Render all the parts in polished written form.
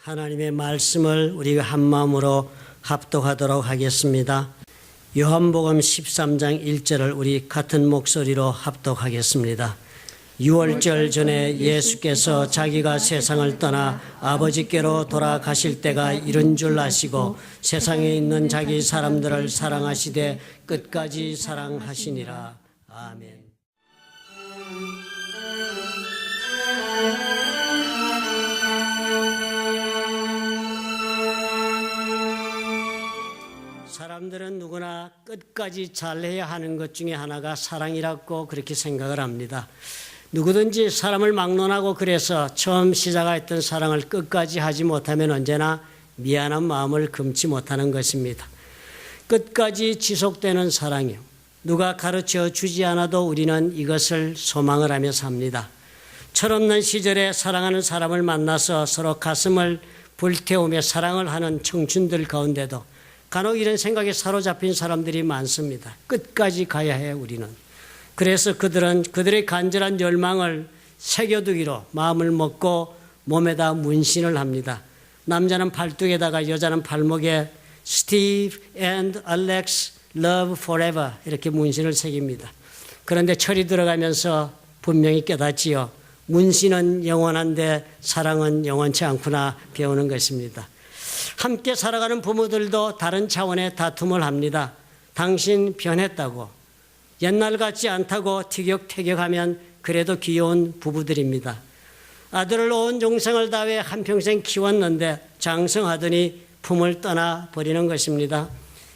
하나님의 말씀을 우리가 한 마음으로 합독하도록 하겠습니다. 요한복음 13장 1절을 우리 같은 목소리로 합독하겠습니다. 유월절 전에 예수께서 자기가 세상을 떠나 아버지께로 돌아가실 때가 이른 줄 아시고 세상에 있는 자기 사람들을 사랑하시되 끝까지 사랑하시니라. 아멘. 사람들은 누구나 끝까지 잘해야 하는 것 중에 하나가 사랑이라고 그렇게 생각을 합니다. 누구든지 사람을 막론하고 그래서 처음 시작했던 사랑을 끝까지 하지 못하면 언제나 미안한 마음을 금치 못하는 것입니다. 끝까지 지속되는 사랑이요. 누가 가르쳐 주지 않아도 우리는 이것을 소망을 하며 삽니다. 철없는 시절에 사랑하는 사람을 만나서 서로 가슴을 불태우며 사랑을 하는 청춘들 가운데도 간혹 이런 생각에 사로잡힌 사람들이 많습니다. 끝까지 가야 해 우리는. 그래서 그들은 그들의 간절한 열망을 새겨두기로 마음을 먹고 몸에다 문신을 합니다. 남자는 팔뚝에다가 여자는 발목에 Steve and Alex love forever 이렇게 문신을 새깁니다. 그런데 철이 들어가면서 분명히 깨닫지요. 문신은 영원한데 사랑은 영원치 않구나 배우는 것입니다. 함께 살아가는 부모들도 다른 차원의 다툼을 합니다. 당신 변했다고, 옛날 같지 않다고 티격태격하면 그래도 귀여운 부부들입니다. 아들을 온 종생을 다해 한평생 키웠는데 장성하더니 품을 떠나 버리는 것입니다.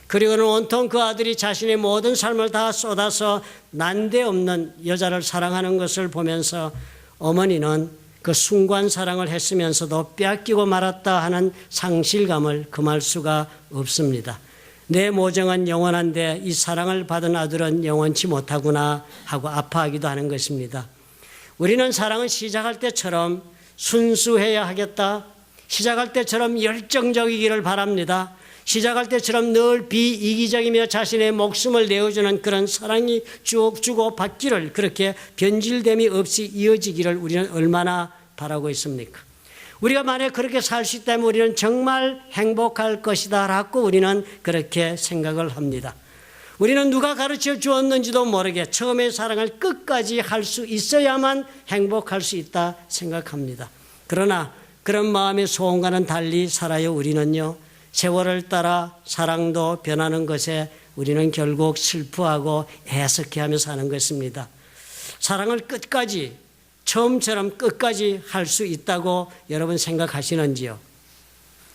그리고는 온통 그 아들이 자신의 모든 삶을 다 쏟아서 난데없는 여자를 사랑하는 것을 보면서 어머니는 그 순간 사랑을 했으면서도 빼앗기고 말았다 하는 상실감을 금할 수가 없습니다. 내 모정은 영원한데 이 사랑을 받은 아들은 영원치 못하구나 하고 아파하기도 하는 것입니다. 우리는 사랑은 시작할 때처럼 순수해야 하겠다. 시작할 때처럼 열정적이기를 바랍니다. 시작할 때처럼 늘 비이기적이며 자신의 목숨을 내어주는 그런 사랑이 쭉 주고 받기를, 그렇게 변질됨이 없이 이어지기를 우리는 얼마나 바라고 있습니까? 우리가 만약 그렇게 살 수 있다면 우리는 정말 행복할 것이다 라고 우리는 그렇게 생각을 합니다. 우리는 누가 가르쳐 주었는지도 모르게 처음의 사랑을 끝까지 할 수 있어야만 행복할 수 있다 생각합니다. 그러나 그런 마음의 소원과는 달리 살아요. 우리는요, 세월을 따라 사랑도 변하는 것에 우리는 결국 슬퍼하고 애석해하며 사는 것입니다. 사랑을 끝까지, 처음처럼 끝까지 할 수 있다고 여러분 생각하시는지요?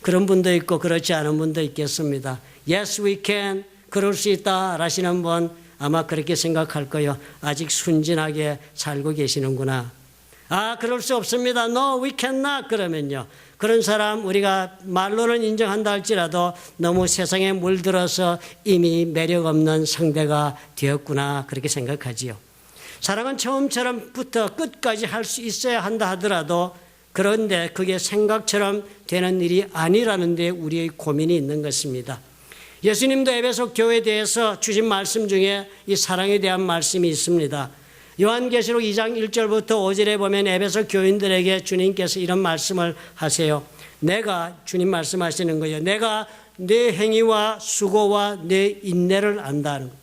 그런 분도 있고 그렇지 않은 분도 있겠습니다. Yes, we can. 그럴 수 있다 라시는 분 아마 그렇게 생각할 거예요. 아직 순진하게 살고 계시는구나. 아, 그럴 수 없습니다. No, we cannot. 그러면요, 그런 사람 우리가 말로는 인정한다 할지라도 너무 세상에 물들어서 이미 매력 없는 상대가 되었구나 그렇게 생각하지요. 사랑은 처음처럼부터 끝까지 할 수 있어야 한다 하더라도 그런데 그게 생각처럼 되는 일이 아니라는 데 우리의 고민이 있는 것입니다. 예수님도 에베소 교회에 대해서 주신 말씀 중에 이 사랑에 대한 말씀이 있습니다. 요한계시록 2장 1절부터 5절에 보면 에베소 교인들에게 주님께서 이런 말씀을 하세요. 내가, 주님 말씀하시는 거예요. 내가 내 행위와 수고와 내 인내를 안다는 거예요.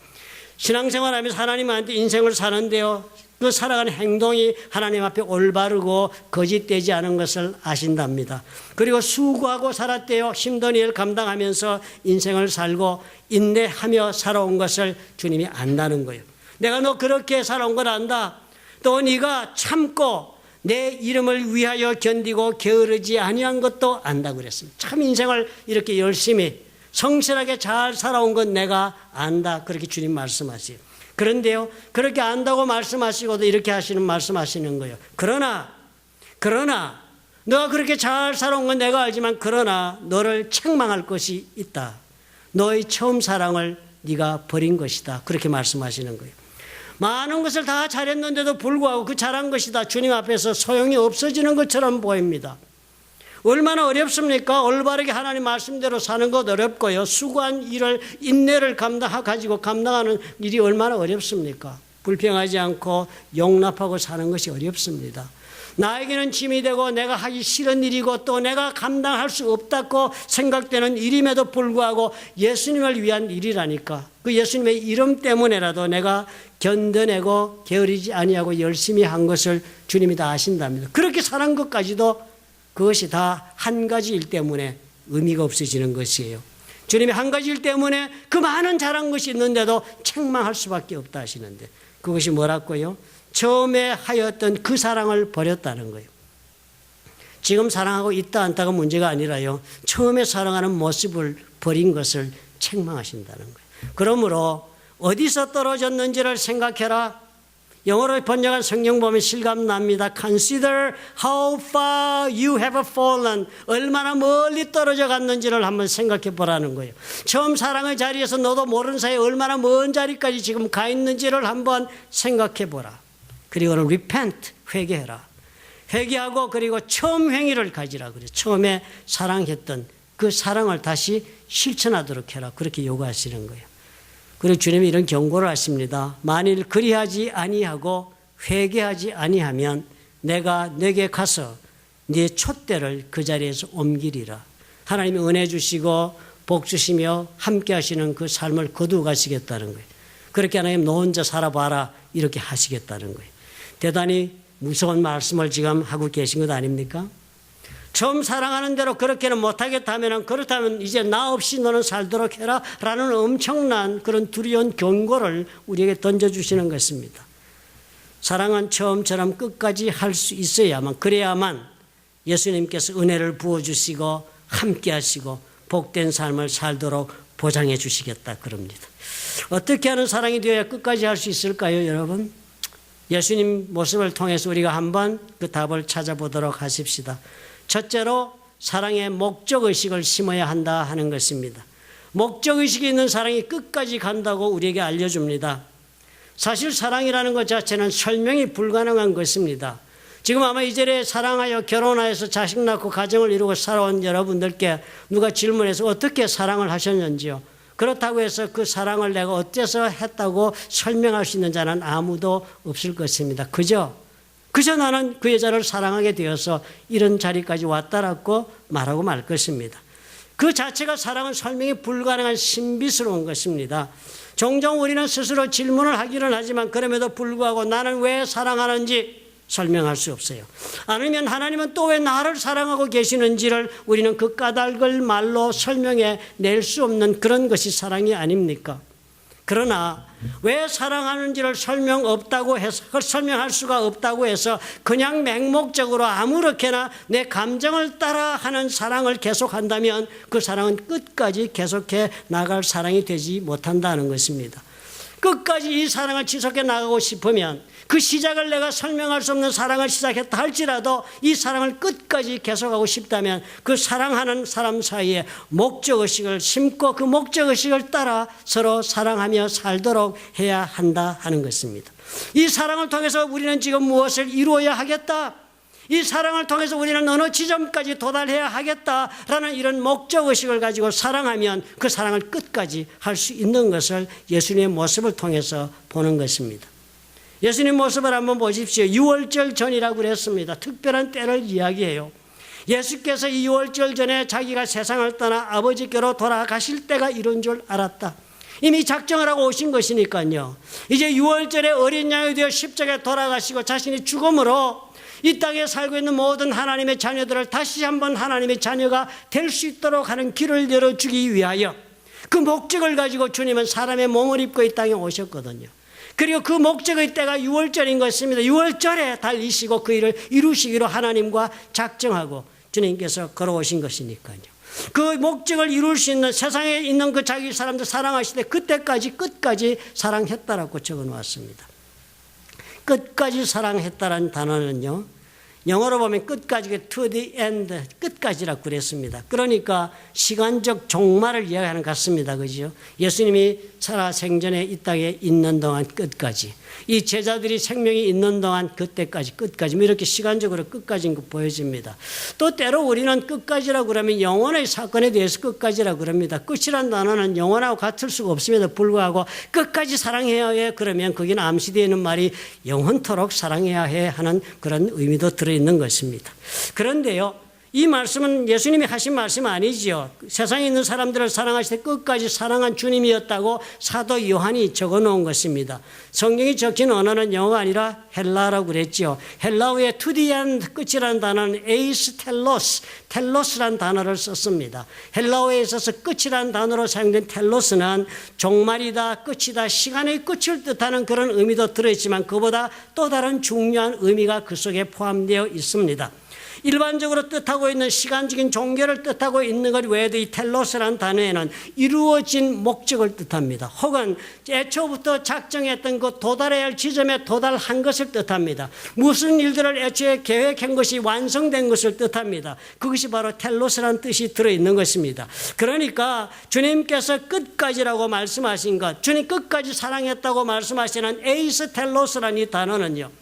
신앙생활하면서 하나님한테 인생을 사는데요, 그 살아가는 행동이 하나님 앞에 올바르고 거짓되지 않은 것을 아신답니다. 그리고 수고하고 살았대요. 힘든 일 감당하면서 인생을 살고 인내하며 살아온 것을 주님이 안다는 거예요. 내가 너 그렇게 살아온 걸 안다. 또 네가 참고 내 이름을 위하여 견디고 게으르지 아니한 것도 안다고 그랬습니다. 참 인생을 이렇게 열심히 성실하게 잘 살아온 건 내가 안다. 그렇게 주님 말씀하세요. 그런데요, 그렇게 안다고 말씀하시고도 이렇게 말씀하시는 거예요. 그러나 너가 그렇게 잘 살아온 건 내가 알지만 그러나 너를 책망할 것이 있다. 너의 처음 사랑을 네가 버린 것이다. 그렇게 말씀하시는 거예요. 많은 것을 다 잘했는데도 불구하고 그 잘한 것이 다 주님 앞에서 소용이 없어지는 것처럼 보입니다. 얼마나 어렵습니까? 올바르게 하나님 말씀대로 사는 것 어렵고요. 수고한 일을, 인내를 가지고 감당하는 일이 얼마나 어렵습니까? 불평하지 않고 용납하고 사는 것이 어렵습니다. 나에게는 짐이 되고 내가 하기 싫은 일이고 또 내가 감당할 수 없다고 생각되는 일임에도 불구하고 예수님을 위한 일이라니까. 그 예수님의 이름 때문에라도 내가 견뎌내고 게으르지 아니하고 열심히 한 것을 주님이 다 아신답니다. 그렇게 사는 것까지도 그것이 다 한 가지 일 때문에 의미가 없어지는 것이에요. 주님이 한 가지 일 때문에 그 많은 잘한 것이 있는데도 책망할 수밖에 없다 하시는데 그것이 뭐라고요? 처음에 하였던 그 사랑을 버렸다는 거예요. 지금 사랑하고 있다 않다가 문제가 아니라요. 처음에 사랑하는 모습을 버린 것을 책망하신다는 거예요. 그러므로 어디서 떨어졌는지를 생각해라. 영어로 번역한 성경 보면 실감납니다. Consider how far you have fallen. 얼마나 멀리 떨어져 갔는지를 한번 생각해 보라는 거예요. 처음 사랑의 자리에서 너도 모르는 사이에 얼마나 먼 자리까지 지금 가 있는지를 한번 생각해 보라. 그리고는 repent, 회개해라. 회개하고 그리고 처음 행위를 가지라 그래요. 처음에 사랑했던 그 사랑을 다시 실천하도록 해라. 그렇게 요구하시는 거예요. 그리고 주님이 이런 경고를 하십니다. 만일 그리하지 아니하고 회개하지 아니하면 내가 네게 가서 네 촛대를 그 자리에서 옮기리라. 하나님이 은혜 주시고 복 주시며 함께 하시는 그 삶을 거두어 가시겠다는 거예요. 그렇게 하나님 너 혼자 살아봐라 이렇게 하시겠다는 거예요. 대단히 무서운 말씀을 지금 하고 계신 것 아닙니까? 처음 사랑하는 대로 그렇게는 못하겠다면 그렇다면 이제 나 없이 너는 살도록 해라 라는 엄청난 그런 두려운 경고를 우리에게 던져주시는 것입니다. 사랑은 처음처럼 끝까지 할 수 있어야만 그래야만 예수님께서 은혜를 부어주시고 함께 하시고 복된 삶을 살도록 보장해 주시겠다 그럽니다. 어떻게 하는 사랑이 되어야 끝까지 할 수 있을까요, 여러분? 예수님 모습을 통해서 우리가 한번 그 답을 찾아보도록 하십시다. 첫째로 사랑의 목적의식을 심어야 한다 하는 것입니다. 목적의식이 있는 사랑이 끝까지 간다고 우리에게 알려줍니다. 사실 사랑이라는 것 자체는 설명이 불가능한 것입니다. 지금 아마 이 자리에 사랑하여 결혼하여서 자식 낳고 가정을 이루고 살아온 여러분들께 누가 질문해서 어떻게 사랑을 하셨는지요? 그렇다고 해서 그 사랑을 내가 어째서 했다고 설명할 수 있는 자는 아무도 없을 것입니다. 그저 나는 그 여자를 사랑하게 되어서 이런 자리까지 왔다라고 말하고 말 것입니다. 그 자체가 사랑은 설명이 불가능한 신비스러운 것입니다. 종종 우리는 스스로 질문을 하기는 하지만 그럼에도 불구하고 나는 왜 사랑하는지 설명할 수 없어요. 아니면 하나님은 또 왜 나를 사랑하고 계시는지를 우리는 그 까닭을 말로 설명해 낼 수 없는 그런 것이 사랑이 아닙니까? 그러나 왜 사랑하는지를 설명할 수가 없다고 해서 그냥 맹목적으로 아무렇게나 내 감정을 따라 하는 사랑을 계속한다면 그 사랑은 끝까지 계속해 나갈 사랑이 되지 못한다는 것입니다. 끝까지 이 사랑을 지속해 나가고 싶으면 그 시작을 내가 설명할 수 없는 사랑을 시작했다 할지라도 이 사랑을 끝까지 계속하고 싶다면 그 사랑하는 사람 사이에 목적의식을 심고 그 목적의식을 따라 서로 사랑하며 살도록 해야 한다 하는 것입니다. 이 사랑을 통해서 우리는 지금 무엇을 이루어야 하겠다, 이 사랑을 통해서 우리는 어느 지점까지 도달해야 하겠다라는 이런 목적의식을 가지고 사랑하면 그 사랑을 끝까지 할 수 있는 것을 예수님의 모습을 통해서 보는 것입니다. 예수님 모습을 한번 보십시오. 유월절 전이라고 그랬습니다. 특별한 때를 이야기해요. 예수께서 이 유월절 전에 자기가 세상을 떠나 아버지께로 돌아가실 때가 이런 줄 알았다. 이미 작정을 하고 오신 것이니까요. 이제 유월절에 어린 양이 되어 십자가에 돌아가시고 자신이 죽음으로 이 땅에 살고 있는 모든 하나님의 자녀들을 다시 한번 하나님의 자녀가 될 수 있도록 하는 길을 열어주기 위하여 그 목적을 가지고 주님은 사람의 몸을 입고 이 땅에 오셨거든요. 그리고 그 목적의 때가 유월절인 것입니다. 유월절에 달리시고 그 일을 이루시기로 하나님과 작정하고 주님께서 걸어오신 것이니까요. 그 목적을 이룰 수 있는 세상에 있는 그 자기 사람들 사랑하시되 그때까지 끝까지 사랑했다라고 적어놓았습니다. 끝까지 사랑했다라는 단어는요, 영어로 보면 끝까지 to the end, 끝까지라고 그랬습니다. 그러니까 시간적 종말을 이야기하는 것 같습니다. 그죠? 예수님이 살아 생전에 이 땅에 있는 동안 끝까지, 이 제자들이 생명이 있는 동안 그때까지 끝까지, 이렇게 시간적으로 끝까지인 거 보여집니다. 또 때로 우리는 끝까지라고 그러면 영원의 사건에 대해서 끝까지라고 그럽니다. 끝이란 단어는 영원하고 같을 수가 없음에도 불구하고 끝까지 사랑해야 해 그러면 거기는 암시되어 있는 말이 영원토록 사랑해야 해 하는 그런 의미도 들어 들어있는 것입니다. 그런데요, 이 말씀은 예수님이 하신 말씀 아니지요. 세상에 있는 사람들을 사랑하실 때 끝까지 사랑한 주님이었다고 사도 요한이 적어놓은 것입니다. 성경이 적힌 언어는 영어가 아니라 헬라라고 그랬죠. 헬라어의 to the end, 끝이라는 단어는 에이스 텔로스, 텔로스라는 단어를 썼습니다. 헬라어에 있어서 끝이라는 단어로 사용된 텔로스는 종말이다, 끝이다, 시간의 끝을 뜻하는 그런 의미도 들어있지만 그보다 또 다른 중요한 의미가 그 속에 포함되어 있습니다. 일반적으로 뜻하고 있는 시간적인 종결을 뜻하고 있는 것 외에도 이 텔로스라는 단어에는 이루어진 목적을 뜻합니다. 혹은 애초부터 작정했던 그 도달해야 할 지점에 도달한 것을 뜻합니다. 무슨 일들을 애초에 계획한 것이 완성된 것을 뜻합니다. 그것이 바로 텔로스라는 뜻이 들어있는 것입니다. 그러니까 주님께서 끝까지라고 말씀하신 것, 주님 끝까지 사랑했다고 말씀하시는 에이스 텔로스라는 이 단어는요,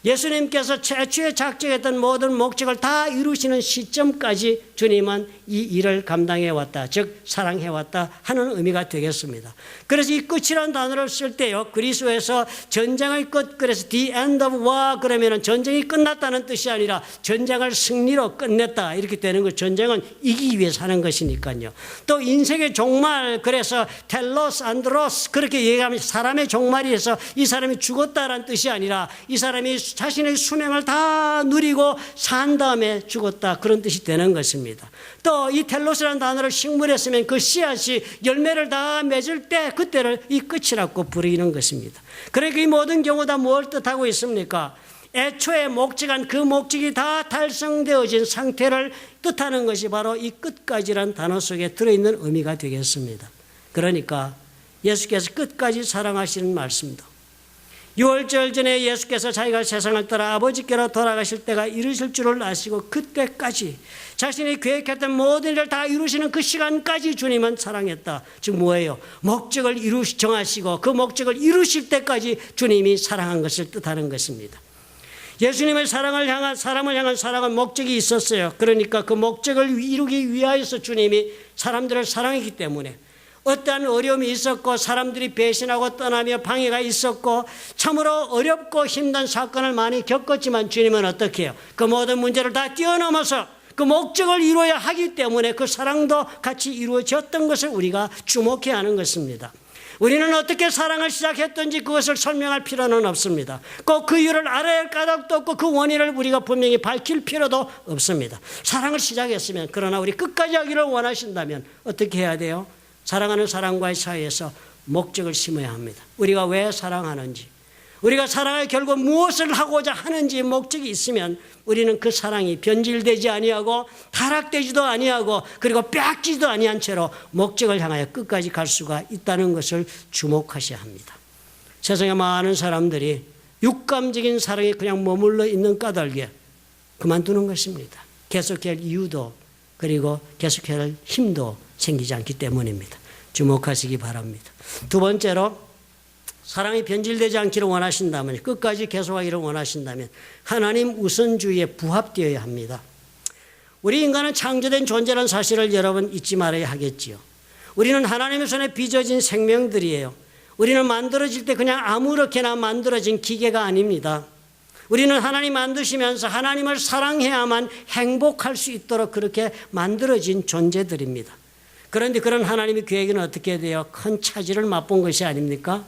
예수님께서 최초에 작정했던 모든 목적을 다 이루시는 시점까지 주님은 이 일을 감당해 왔다, 즉 사랑해 왔다 하는 의미가 되겠습니다. 그래서 이 끝이라는 단어를 쓸 때요, 그리스어에서 전쟁의 끝, 그래서 the end of war 그러면은 전쟁이 끝났다는 뜻이 아니라 전쟁을 승리로 끝냈다 이렇게 되는 거. 전쟁은 이기기 위해서 하는 것이니까요. 또 인생의 종말, 그래서 텔로스 안드로스 그렇게 얘기하면 사람의 종말이 해서 이 사람이 죽었다라는 뜻이 아니라 이 사람이 자신의 수명을 다 누리고 산 다음에 죽었다, 그런 뜻이 되는 것입니다. 또 이 텔로스라는 단어를 식물에 쓰면 그 씨앗이 열매를 다 맺을 때 그때를 이 끝이라고 부르는 것입니다. 그러니까 이 모든 경우 다 뭘 뜻하고 있습니까? 애초에 목적한 그 목적이 다 달성되어진 상태를 뜻하는 것이 바로 이 끝까지란 단어 속에 들어있는 의미가 되겠습니다. 그러니까 예수께서 끝까지 사랑하시는 말씀도, 유월절 전에 예수께서 자기가 세상을 떠나 아버지께로 돌아가실 때가 이르실 줄을 아시고 그때까지 자신이 계획했던 모든 일을 다 이루시는 그 시간까지 주님은 사랑했다. 즉 뭐예요? 목적을 정하시고 그 목적을 이루실 때까지 주님이 사랑한 것을 뜻하는 것입니다. 예수님의 사람을 향한 사랑은 목적이 있었어요. 그러니까 그 목적을 이루기 위하여서 주님이 사람들을 사랑했기 때문에 어떠한 어려움이 있었고 사람들이 배신하고 떠나며 방해가 있었고 참으로 어렵고 힘든 사건을 많이 겪었지만 주님은 어떻게 해요? 그 모든 문제를 다 뛰어넘어서 그 목적을 이루어야 하기 때문에 그 사랑도 같이 이루어졌던 것을 우리가 주목해야 하는 것입니다. 우리는 어떻게 사랑을 시작했든지 그것을 설명할 필요는 없습니다. 꼭 그 이유를 알아야 할 까닭도 없고 그 원인을 우리가 분명히 밝힐 필요도 없습니다. 사랑을 시작했으면, 그러나 우리 끝까지 하기를 원하신다면 어떻게 해야 돼요? 사랑하는 사람과의 사이에서 목적을 심어야 합니다. 우리가 왜 사랑하는지, 우리가 사랑의 결국 무엇을 하고자 하는지 목적이 있으면 우리는 그 사랑이 변질되지 아니하고 타락되지도 아니하고 그리고 뺏기지도 아니한 채로 목적을 향하여 끝까지 갈 수가 있다는 것을 주목하셔야 합니다. 세상에 많은 사람들이 육감적인 사랑에 그냥 머물러 있는 까닭에 그만두는 것입니다. 계속할 이유도 그리고 계속할 힘도 생기지 않기 때문입니다. 주목하시기 바랍니다. 두 번째로, 사랑이 변질되지 않기를 원하신다면, 끝까지 계속하기를 원하신다면 하나님 우선주의에 부합되어야 합니다. 우리 인간은 창조된 존재라는 사실을 여러분 잊지 말아야 하겠지요. 우리는 하나님의 손에 빚어진 생명들이에요. 우리는 만들어질 때 그냥 아무렇게나 만들어진 기계가 아닙니다. 우리는 하나님 만드시면서 하나님을 사랑해야만 행복할 수 있도록 그렇게 만들어진 존재들입니다. 그런데 그런 하나님의 계획은 어떻게 돼요? 큰 차질을 맛본 것이 아닙니까?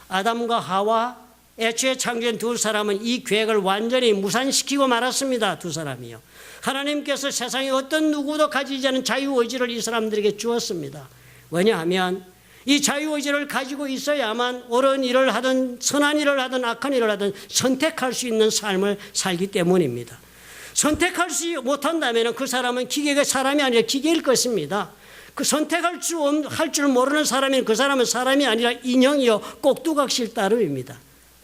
아담과 하와, 애초에 창조된 두 사람은 이 계획을 완전히 무산시키고 말았습니다. 두 사람이요. 하나님께서 세상에 어떤 누구도 가지지 않은 자유의지를 이 사람들에게 주었습니다. 왜냐하면 이 자유의지를 가지고 있어야만 옳은 일을 하든 선한 일을 하든 악한 일을 하든 선택할 수 있는 삶을 살기 때문입니다. 선택할 수 못한다면 그 사람은 기계가 사람이 아니라 기계일 것입니다. 그 선택할 줄 모르는 사람인 그 사람은 사람이 아니라 인형이요 꼭두각시일 따름입니다.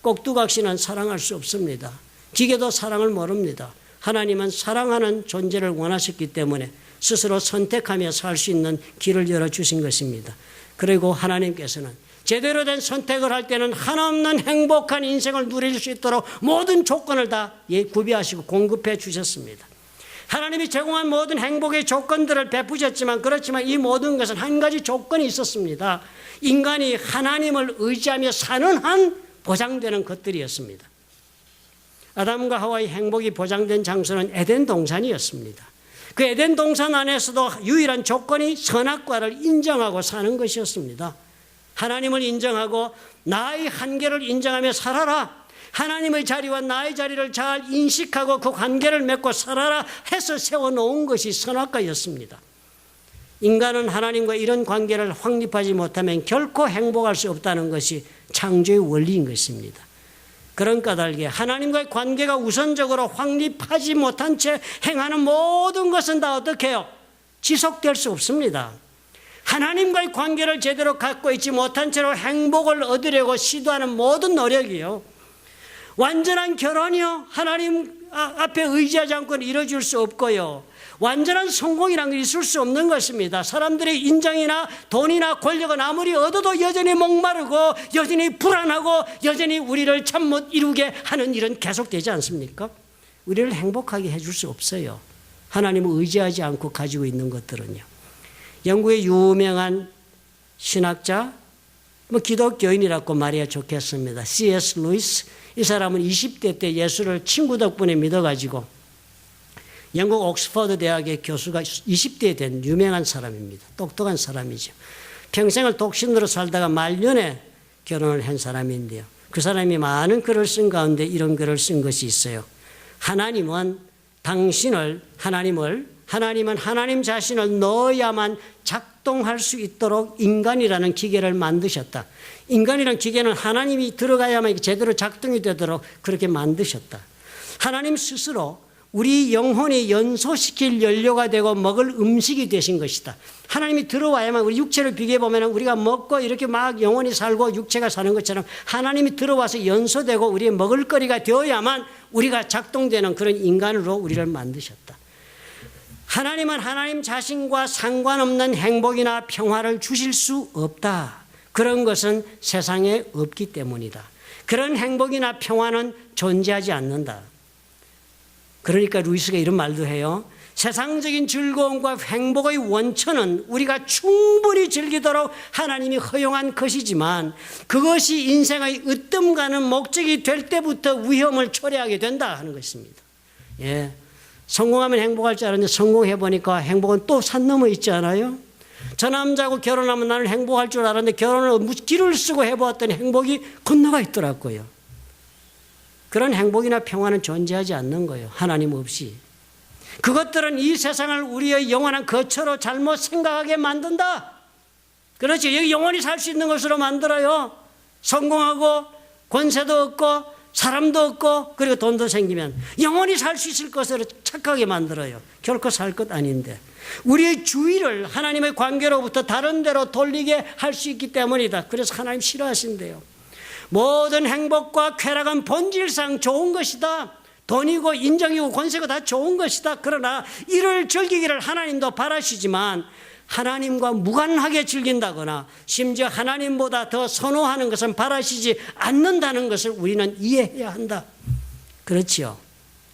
꼭두각시는 사랑할 수 없습니다. 기계도 사랑을 모릅니다. 하나님은 사랑하는 존재를 원하셨기 때문에 스스로 선택하며 살 수 있는 길을 열어주신 것입니다. 그리고 하나님께서는 제대로 된 선택을 할 때는 한없는 행복한 인생을 누릴 수 있도록 모든 조건을 다 구비하시고 공급해 주셨습니다. 하나님이 제공한 모든 행복의 조건들을 베푸셨지만, 그렇지만 이 모든 것은 한 가지 조건이 있었습니다. 인간이 하나님을 의지하며 사는 한 보장되는 것들이었습니다. 아담과 하와의 행복이 보장된 장소는 에덴 동산이었습니다. 그 에덴 동산 안에서도 유일한 조건이 선악과를 인정하고 사는 것이었습니다. 하나님을 인정하고 나의 한계를 인정하며 살아라. 하나님의 자리와 나의 자리를 잘 인식하고 그 관계를 맺고 살아라 해서 세워놓은 것이 선악과였습니다. 인간은 하나님과 이런 관계를 확립하지 못하면 결코 행복할 수 없다는 것이 창조의 원리인 것입니다. 그런 까닭에 하나님과의 관계가 우선적으로 확립하지 못한 채 행하는 모든 것은 다 어떻게 해요? 지속될 수 없습니다. 하나님과의 관계를 제대로 갖고 있지 못한 채로 행복을 얻으려고 시도하는 모든 노력이요, 완전한 결혼이요, 하나님 앞에 의지하지 않고는 이루어질 수 없고요, 완전한 성공이라는 게 있을 수 없는 것입니다. 사람들의 인정이나 돈이나 권력은 아무리 얻어도 여전히 목마르고 여전히 불안하고 여전히 우리를 참 못 이루게 하는 일은 계속되지 않습니까? 우리를 행복하게 해줄 수 없어요. 하나님을 의지하지 않고 가지고 있는 것들은요. 영국의 유명한 신학자, 기독교인이라고 말해야 좋겠습니다. C.S. 루이스. 이 사람은 20대 때 예수를 친구 덕분에 믿어가지고 영국 옥스퍼드 대학의 교수가 20대에 된 유명한 사람입니다. 똑똑한 사람이죠. 평생을 독신으로 살다가 말년에 결혼을 한 사람인데요. 그 사람이 많은 글을 쓴 가운데 이런 글을 쓴 것이 있어요. 하나님은 하나님 자신을 넣어야만 작동할 수 있도록 인간이라는 기계를 만드셨다. 인간이라는 기계는 하나님이 들어가야만 제대로 작동이 되도록 그렇게 만드셨다. 하나님 스스로 우리 영혼이 연소시킬 연료가 되고 먹을 음식이 되신 것이다. 하나님이 들어와야만, 우리 육체를 비교해보면 우리가 먹고 이렇게 막 영혼이 살고 육체가 사는 것처럼 하나님이 들어와서 연소되고 우리의 먹을거리가 되어야만 우리가 작동되는 그런 인간으로 우리를 만드셨다. 하나님은 하나님 자신과 상관없는 행복이나 평화를 주실 수 없다. 그런 것은 세상에 없기 때문이다. 그런 행복이나 평화는 존재하지 않는다. 그러니까 루이스가 이런 말도 해요. 세상적인 즐거움과 행복의 원천은 우리가 충분히 즐기도록 하나님이 허용한 것이지만 그것이 인생의 으뜸가는 목적이 될 때부터 위험을 초래하게 된다 하는 것입니다. 예, 성공하면 행복할 줄 알았는데 성공해보니까 행복은 또 산 넘어 있지 않아요? 저 남자하고 결혼하면 나는 행복할 줄 알았는데 결혼을 길을 쓰고 해보았더니 행복이 건너가 있더라고요. 그런 행복이나 평화는 존재하지 않는 거예요. 하나님 없이. 그것들은 이 세상을 우리의 영원한 거처로 잘못 생각하게 만든다. 그렇지. 여기 영원히 살 수 있는 것으로 만들어요. 성공하고 권세도 얻고 사람도 얻고 그리고 돈도 생기면 영원히 살 수 있을 것으로 착하게 만들어요. 결코 살 것 아닌데. 우리의 주의를 하나님의 관계로부터 다른 데로 돌리게 할 수 있기 때문이다. 그래서 하나님 싫어하신대요. 모든 행복과 쾌락은 본질상 좋은 것이다. 돈이고 인정이고 권세가 다 좋은 것이다. 그러나 이를 즐기기를 하나님도 바라시지만 하나님과 무관하게 즐긴다거나 심지어 하나님보다 더 선호하는 것은 바라시지 않는다는 것을 우리는 이해해야 한다. 그렇지요.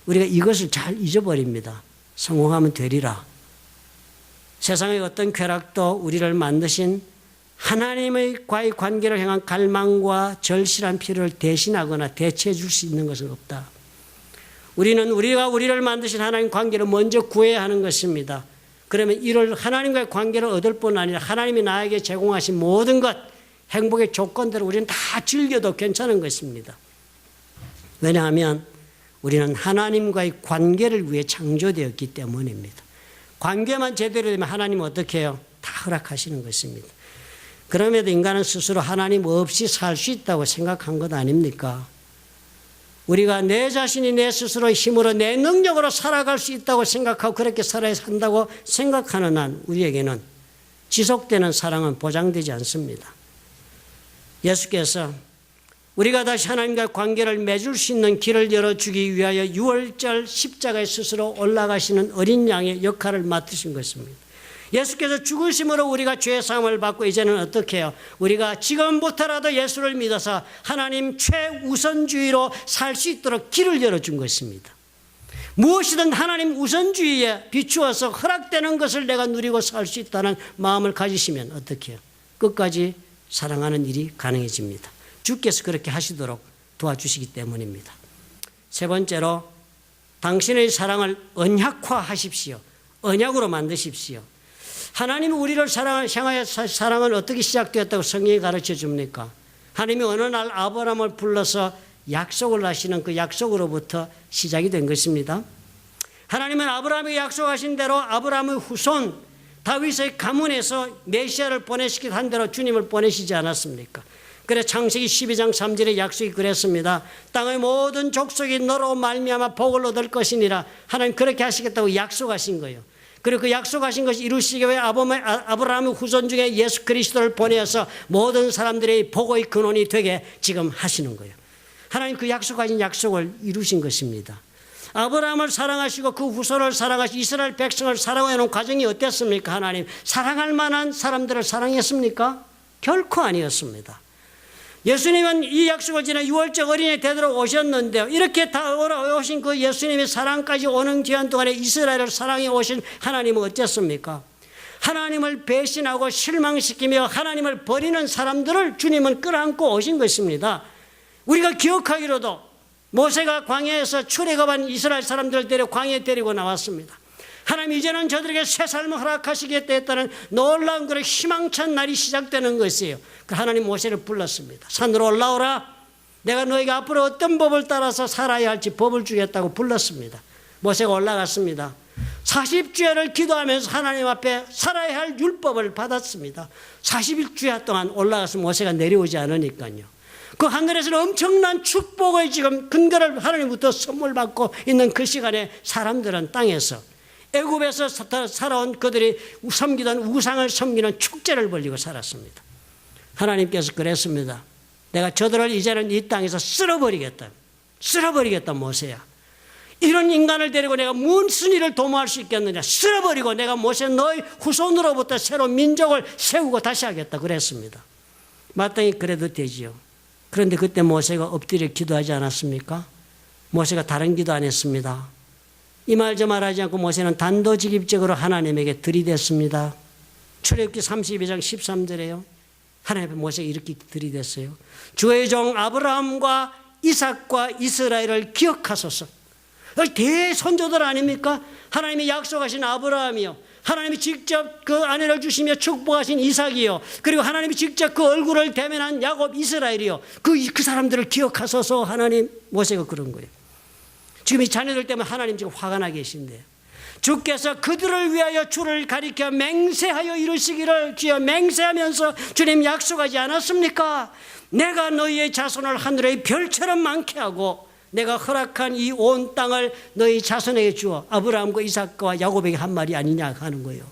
우리가 이것을 잘 잊어버립니다. 성공하면 되리라. 세상의 어떤 쾌락도 우리를 만드신 하나님과의 관계를 향한 갈망과 절실한 필요를 대신하거나 대체해 줄 수 있는 것은 없다. 우리가 우리를 만드신 하나님 관계를 먼저 구해야 하는 것입니다. 그러면 이를 하나님과의 관계를 얻을 뿐 아니라 하나님이 나에게 제공하신 모든 것, 행복의 조건들을 우리는 다 즐겨도 괜찮은 것입니다. 왜냐하면 우리는 하나님과의 관계를 위해 창조되었기 때문입니다. 관계만 제대로 되면 하나님은 어떻게 해요? 다 허락하시는 것입니다. 그럼에도 인간은 스스로 하나님 없이 살 수 있다고 생각한 것 아닙니까? 우리가 내 자신이 내 스스로의 힘으로 내 능력으로 살아갈 수 있다고 생각하고 그렇게 살아야 한다고 생각하는 한 우리에게는 지속되는 사랑은 보장되지 않습니다. 예수께서 우리가 다시 하나님과 관계를 맺을 수 있는 길을 열어주기 위하여 유월절 십자가에 스스로 올라가시는 어린 양의 역할을 맡으신 것입니다. 예수께서 죽으심으로 우리가 죄사함을 받고 이제는 어떻게 해요? 우리가 지금부터라도 예수를 믿어서 하나님 최우선주의로 살 수 있도록 길을 열어준 것입니다. 무엇이든 하나님 우선주의에 비추어서 허락되는 것을 내가 누리고 살 수 있다는 마음을 가지시면 어떻게 해요? 끝까지 사랑하는 일이 가능해집니다. 주께서 그렇게 하시도록 도와주시기 때문입니다. 세 번째로 당신의 사랑을 언약화하십시오. 언약으로 만드십시오. 하나님이 우리를 향하여 사랑은 어떻게 시작되었다고 성경이 가르쳐 줍니까? 하나님이 어느 날 아브라함을 불러서 약속을 하시는 그 약속으로부터 시작이 된 것입니다. 하나님은 아브라함에게 약속하신 대로 아브라함의 후손 다윗의 가문에서 메시아를 보내시기 한 대로 주님을 보내시지 않았습니까? 그래 창세기 12장 3절의 약속이 그랬습니다. 땅의 모든 족속이 너로 말미암아 복을 얻을 것이니라. 하나님 그렇게 하시겠다고 약속하신 거예요. 그리고 그 약속하신 것이 이루시기 위해 아브라함의 후손 중에 예수 그리스도를 보내어서 모든 사람들의 복의 근원이 되게 지금 하시는 거예요. 하나님 그 약속하신 약속을 이루신 것입니다. 아브라함을 사랑하시고 그 후손을 사랑하시고 이스라엘 백성을 사랑해 놓은 과정이 어땠습니까? 하나님 사랑할 만한 사람들을 사랑했습니까? 결코 아니었습니다. 예수님은 이 약속을 지나 6월절 어린이 되도록 오셨는데요. 이렇게 다 오신 그 예수님의 사랑까지 오는 기간 동안에 이스라엘을 사랑해 오신 하나님은 어땠습니까? 하나님을 배신하고 실망시키며 하나님을 버리는 사람들을 주님은 끌어안고 오신 것입니다. 우리가 기억하기로도 모세가 광야에서 출애굽한 이스라엘 사람들을 데려 광야에 데리고 나왔습니다. 하나님 이제는 저들에게 새 삶을 허락하시겠다 했다는 놀라운 그런 희망찬 날이 시작되는 것이에요. 그 하나님 모세를 불렀습니다. 산으로 올라오라. 내가 너에게 앞으로 어떤 법을 따라서 살아야 할지 법을 주겠다고 불렀습니다. 모세가 올라갔습니다. 40주야를 기도하면서 하나님 앞에 살아야 할 율법을 받았습니다. 40주야 동안 올라가서 모세가 내려오지 않으니까요. 그 하늘에서는 엄청난 축복의 지금 근거를 하나님부터 선물 받고 있는 그 시간에 사람들은 땅에서 애굽에서 살아온 그들이 섬기던 우상을 섬기는 축제를 벌이고 살았습니다. 하나님께서 그랬습니다. 내가 저들을 이제는 이 땅에서 쓸어버리겠다. 쓸어버리겠다 모세야. 이런 인간을 데리고 내가 무슨 일을 도모할 수 있겠느냐. 쓸어버리고 내가 모세 너의 후손으로부터 새로운 민족을 세우고 다시 하겠다 그랬습니다. 마땅히 그래도 되지요. 그런데 그때 모세가 엎드려 기도하지 않았습니까? 모세가 다른 기도 안 했습니다. 이 말 저 말하지 않고 모세는 단도직입적으로 하나님에게 들이댔습니다. 출애굽기 32장 13절에요. 하나님 앞에 모세가 이렇게 들이댔어요. 주의 종 아브라함과 이삭과 이스라엘을 기억하소서. 대선조들 아닙니까? 하나님이 약속하신 아브라함이요. 하나님이 직접 그 아내를 주시며 축복하신 이삭이요. 그리고 하나님이 직접 그 얼굴을 대면한 야곱 이스라엘이요. 그 사람들을 기억하소서. 하나님 모세가 그런 거예요. 지금 이 자녀들 때문에 하나님 지금 화가 나 계신데요. 주께서 그들을 위하여 주를 가리켜 맹세하여 이루시기를 주여 맹세하면서 주님 약속하지 않았습니까? 내가 너희의 자손을 하늘의 별처럼 많게 하고 내가 허락한 이 온 땅을 너희 자손에게 주어 아브라함과 이삭과 야곱에게 한 말이 아니냐 하는 거예요.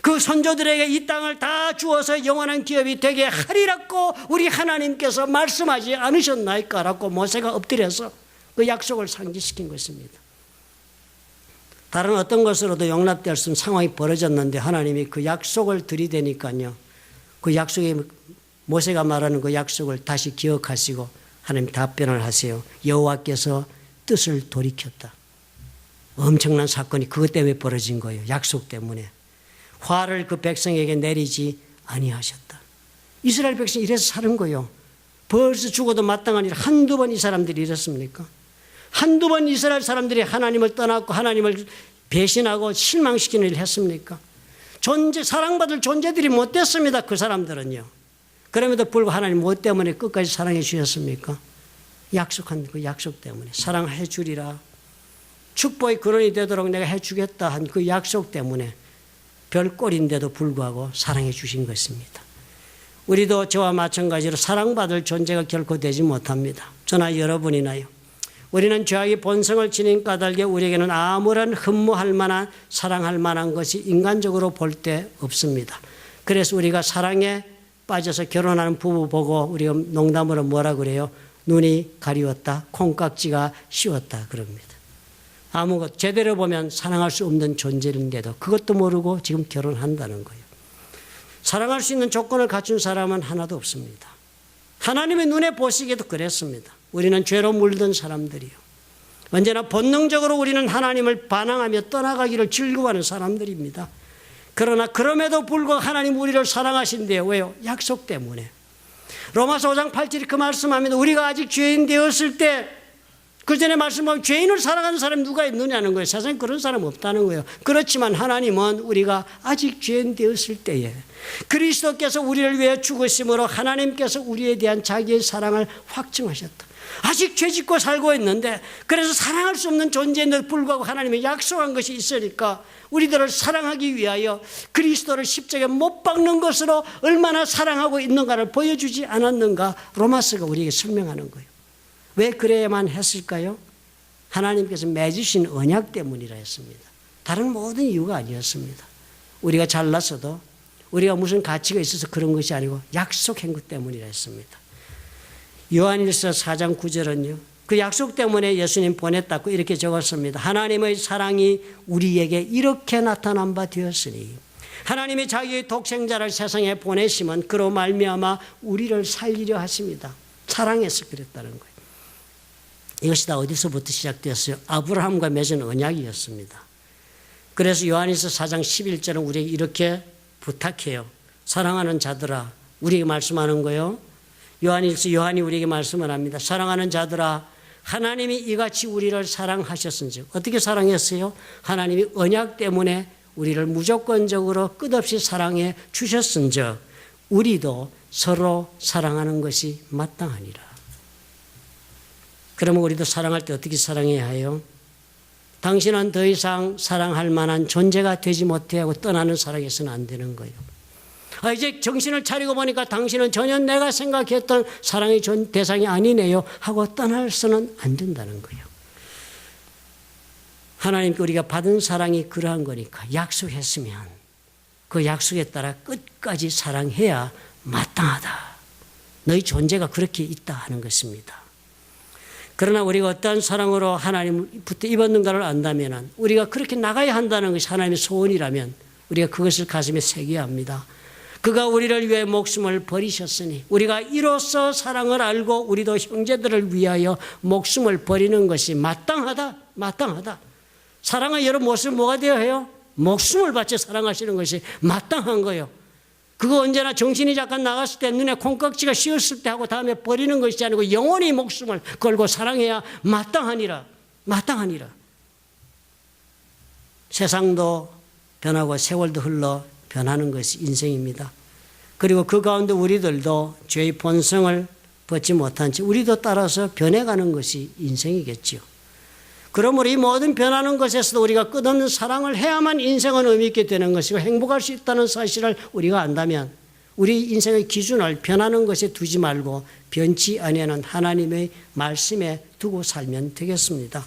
그 선조들에게 이 땅을 다 주어서 영원한 기업이 되게 하리라고 우리 하나님께서 말씀하지 않으셨나이까? 라고 모세가 엎드려서 그 약속을 상기시킨 것입니다. 다른 어떤 것으로도 용납될 수 없는 상황이 벌어졌는데 하나님이 그 약속을 들이대니까요. 그 약속에 모세가 말하는 그 약속을 다시 기억하시고 하나님 답변을 하세요. 여호와께서 뜻을 돌이켰다. 엄청난 사건이 그것 때문에 벌어진 거예요. 약속 때문에. 화를 그 백성에게 내리지 아니하셨다. 이스라엘 백성이 이래서 사는 거예요. 벌써 죽어도 마땅한 일 한두 번 이 사람들이 이랬습니까? 한두 번 이스라엘 사람들이 하나님을 떠났고 하나님을 배신하고 실망시키는 일을 했습니까? 사랑받을 존재들이 못 됐습니다. 그 사람들은요. 그럼에도 불구하고 하나님 뭐 때문에 끝까지 사랑해 주셨습니까? 약속한 그 약속 때문에 사랑해 주리라. 축복의 근원이 되도록 내가 해 주겠다 한 그 약속 때문에 별꼴인데도 불구하고 사랑해 주신 것입니다. 우리도 저와 마찬가지로 사랑받을 존재가 결코 되지 못합니다. 저나 여러분이나요. 우리는 죄악의 본성을 지닌 까닭에 우리에게는 아무런 흠모할 만한 사랑할 만한 것이 인간적으로 볼 때 없습니다. 그래서 우리가 사랑에 빠져서 결혼하는 부부 보고 우리가 농담으로 뭐라 그래요? 눈이 가리웠다, 콩깍지가 씌웠다 그럽니다. 아무것 제대로 보면 사랑할 수 없는 존재인데도 그것도 모르고 지금 결혼한다는 거예요. 사랑할 수 있는 조건을 갖춘 사람은 하나도 없습니다. 하나님의 눈에 보시기에도 그랬습니다. 우리는 죄로 물든 사람들이요. 언제나 본능적으로 우리는 하나님을 반항하며 떠나가기를 즐거워하는 사람들입니다. 그러나 그럼에도 불구하고 하나님 우리를 사랑하신대요. 왜요? 약속 때문에. 로마서 5장 8절이 그 말씀합니다. 우리가 아직 죄인 되었을 때 그 전에 말씀하면 죄인을 사랑하는 사람이 누가 있느냐는 거예요. 세상에 그런 사람 없다는 거예요. 그렇지만 하나님은 우리가 아직 죄인 되었을 때에 그리스도께서 우리를 위해 죽으심으로 하나님께서 우리에 대한 자기의 사랑을 확증하셨다. 아직 죄짓고 살고 있는데, 그래서 사랑할 수 없는 존재인데도 불구하고 하나님이 약속한 것이 있으니까 우리들을 사랑하기 위하여 그리스도를 십자가에 못 박는 것으로 얼마나 사랑하고 있는가를 보여주지 않았는가 로마서가 우리에게 설명하는 거예요. 왜 그래야만 했을까요? 하나님께서 맺으신 언약 때문이라 했습니다. 다른 모든 이유가 아니었습니다. 우리가 잘났어도 우리가 무슨 가치가 있어서 그런 것이 아니고 약속 행구 때문이라 했습니다. 요한일서 4장 9절은요. 그 약속 때문에 예수님 보냈다고 이렇게 적었습니다. 하나님의 사랑이 우리에게 이렇게 나타난 바 되었으니 하나님이 자기의 독생자를 세상에 보내심은 그로 말미암아 우리를 살리려 하십니다. 사랑해서 그랬다는 거예요. 이것이 다 어디서부터 시작되었어요? 아브라함과 맺은 언약이었습니다. 그래서 요한일서 4장 11절은 우리에게 이렇게 부탁해요. 사랑하는 자들아, 우리에게 말씀하는 거예요. 요한이 우리에게 말씀을 합니다. 사랑하는 자들아, 하나님이 이같이 우리를 사랑하셨은즉. 어떻게 사랑했어요? 하나님이 언약 때문에 우리를 무조건적으로 끝없이 사랑해 주셨은즉 우리도 서로 사랑하는 것이 마땅하니라. 그러면 우리도 사랑할 때 어떻게 사랑해야 해요? 당신은 더 이상 사랑할 만한 존재가 되지 못해 하고 떠나는 사랑해서는 안 되는 거예요. 이제 정신을 차리고 보니까 당신은 전혀 내가 생각했던 사랑의 대상이 아니네요 하고 떠나서는 안 된다는 거예요. 하나님께 우리가 받은 사랑이 그러한 거니까 약속했으면 그 약속에 따라 끝까지 사랑해야 마땅하다. 너희 존재가 그렇게 있다 하는 것입니다. 그러나 우리가 어떠한 사랑으로 하나님부터 입었는가를 안다면 우리가 그렇게 나가야 한다는 것이 하나님의 소원이라면 우리가 그것을 가슴에 새겨야 합니다. 그가 우리를 위해 목숨을 버리셨으니 우리가 이로써 사랑을 알고 우리도 형제들을 위하여 목숨을 버리는 것이 마땅하다. 마땅하다. 사랑의 여러 모습 뭐가 되어야 해요? 목숨을 바쳐 사랑하시는 것이 마땅한 거예요. 그거 언제나 정신이 잠깐 나갔을 때 눈에 콩깍지가 씌었을 때 하고 다음에 버리는 것이 아니고 영원히 목숨을 걸고 사랑해야 마땅하니라. 마땅하니라. 세상도 변하고 세월도 흘러 변하는 것이 인생입니다. 그리고 그 가운데 우리들도 죄의 본성을 벗지 못한 채 우리도 따라서 변해가는 것이 인생이겠죠. 그러므로 이 모든 변하는 것에서도 우리가 끝없는 사랑을 해야만 인생은 의미 있게 되는 것이고 행복할 수 있다는 사실을 우리가 안다면 우리 인생의 기준을 변하는 것에 두지 말고 변치 아니하는 하나님의 말씀에 두고 살면 되겠습니다.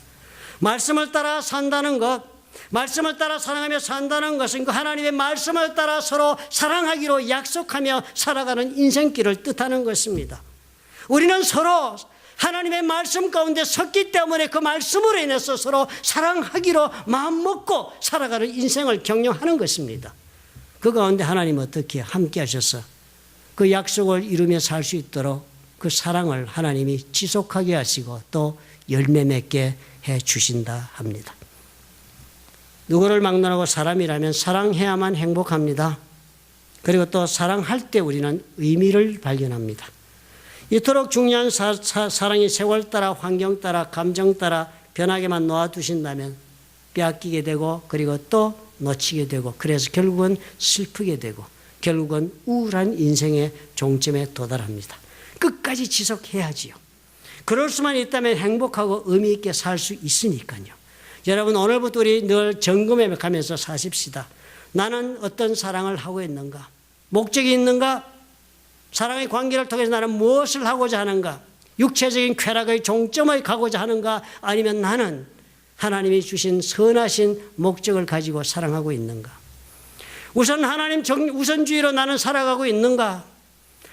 말씀을 따라 산다는 것, 말씀을 따라 사랑하며 산다는 것은 그 하나님의 말씀을 따라 서로 사랑하기로 약속하며 살아가는 인생길을 뜻하는 것입니다. 우리는 서로 하나님의 말씀 가운데 섰기 때문에 그 말씀으로 인해서 서로 사랑하기로 마음먹고 살아가는 인생을 경영하는 것입니다. 그 가운데 하나님 어떻게 함께 하셔서 그 약속을 이루며 살 수 있도록 그 사랑을 하나님이 지속하게 하시고 또 열매 맺게 해 주신다 합니다. 누구를 막론하고 사람이라면 사랑해야만 행복합니다. 그리고 또 사랑할 때 우리는 의미를 발견합니다. 이토록 중요한 사랑이 세월 따라 환경 따라 감정 따라 변하게만 놓아두신다면 빼앗기게 되고 그리고 또 놓치게 되고 그래서 결국은 슬프게 되고 결국은 우울한 인생의 종점에 도달합니다. 끝까지 지속해야지요. 그럴 수만 있다면 행복하고 의미 있게 살 수 있으니까요. 여러분 오늘부터 우리 늘 점검해 가면서 사십시다. 나는 어떤 사랑을 하고 있는가? 목적이 있는가? 사랑의 관계를 통해서 나는 무엇을 하고자 하는가? 육체적인 쾌락의 종점에 가고자 하는가? 아니면 나는 하나님이 주신 선하신 목적을 가지고 사랑하고 있는가? 우선 하나님 우선주의로 나는 살아가고 있는가?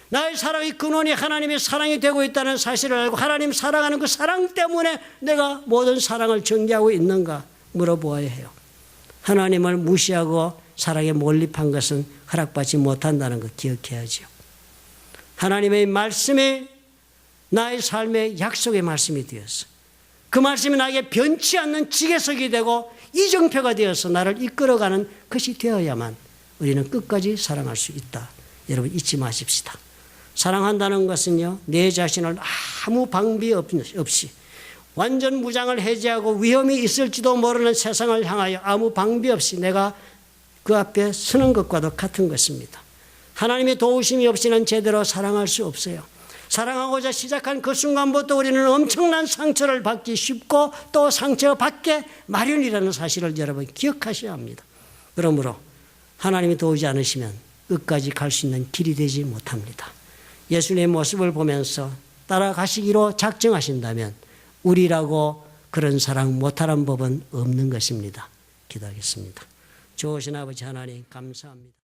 나의 사랑의 근원이 하나님의 사랑이 되고 있다는 사실을 알고 하나님 사랑하는 그 사랑 때문에 내가 모든 사랑을 전개하고 있는가? 물어보아야 해요. 하나님을 무시하고 사랑에 몰입한 것은 허락받지 못한다는 것 기억해야죠. 하나님의 말씀이 나의 삶의 약속의 말씀이 되어서 그 말씀이 나에게 변치 않는 지게석이 되고 이정표가 되어서 나를 이끌어가는 것이 되어야만 우리는 끝까지 사랑할 수 있다. 여러분 잊지 마십시다. 사랑한다는 것은요, 내 자신을 아무 방비 없이 완전 무장을 해제하고 위험이 있을지도 모르는 세상을 향하여 아무 방비 없이 내가 그 앞에 서는 것과도 같은 것입니다. 하나님의 도우심이 없이는 제대로 사랑할 수 없어요. 사랑하고자 시작한 그 순간부터 우리는 엄청난 상처를 받기 쉽고 또 상처 받게 마련이라는 사실을 여러분 기억하셔야 합니다. 그러므로 하나님이 도우지 않으시면 끝까지 갈 수 있는 길이 되지 못합니다. 예수님의 모습을 보면서 따라가시기로 작정하신다면 우리라고 그런 사랑 못하는 법은 없는 것입니다. 기도하겠습니다. 좋으신 아버지 하나님 감사합니다.